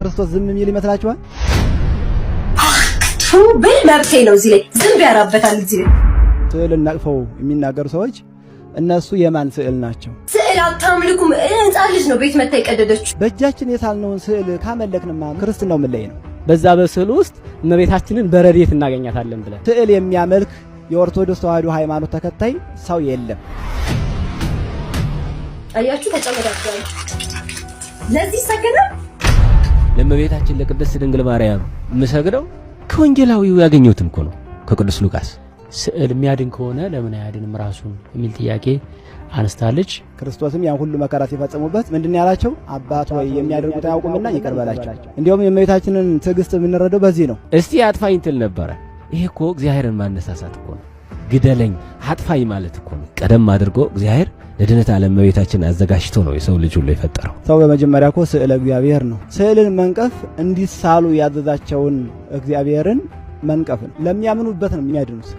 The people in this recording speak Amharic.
ክርስቶስ ዝም የሚል ይመስላችኋል? በመብቴ ነው እዚህ ላይ ዝም ያራበታል። እዚህ ስዕል እናቅፈው የሚናገሩ ሰዎች እነሱ የማን ስዕል ናቸው? ስዕል አታምልኩም። ሕፃን ልጅ ነው ቤት መታ የቀደደችው። በእጃችን የሳልነውን ስዕል ካመለክንማ ክርስትናው ምን ላይ ነው? በዛ በስዕል ውስጥ እመቤታችንን በረድኤት እናገኛታለን ብለን ስዕል የሚያመልክ የኦርቶዶክስ ተዋሕዶ ሃይማኖት ተከታይ ሰው የለም። አያችሁ ተጨመዳችኋል። ለዚህ ሰገደ ለእመቤታችን ለቅድስት ድንግል ማርያም ምሰግደው ከወንጌላዊው ያገኘሁትን እኮ ነው ከቅዱስ ሉቃስ። ስዕል የሚያድን ከሆነ ለምን አያድንም ራሱን የሚል ጥያቄ አነስታለች። ክርስቶስም ያን ሁሉ መከራ ሲፈጽሙበት ምንድን ያላቸው? አባት ሆይ የሚያደርጉት አያውቁምና ይቅር በላቸው። እንዲያውም የእመቤታችንን ትዕግስት የምንረዳው በዚህ ነው። እስቲ አጥፋኝ ትል ነበረ። ይሄ እኮ እግዚአብሔርን ማነሳሳት እኮ ነው። ግደለኝ አጥፋኝ ማለት እኮ ነው። ቀደም አድርጎ እግዚአብሔር ለድነት ዓለም እመቤታችን አዘጋጅቶ ነው የሰው ልጅ ሁሉ የፈጠረው። ሰው በመጀመሪያ እኮ ስዕለ እግዚአብሔር ነው። ስዕልን መንቀፍ እንዲሳሉ ያዘዛቸውን እግዚአብሔርን መንቀፍ ነው። ለሚያምኑበት ነው የሚያድኑት።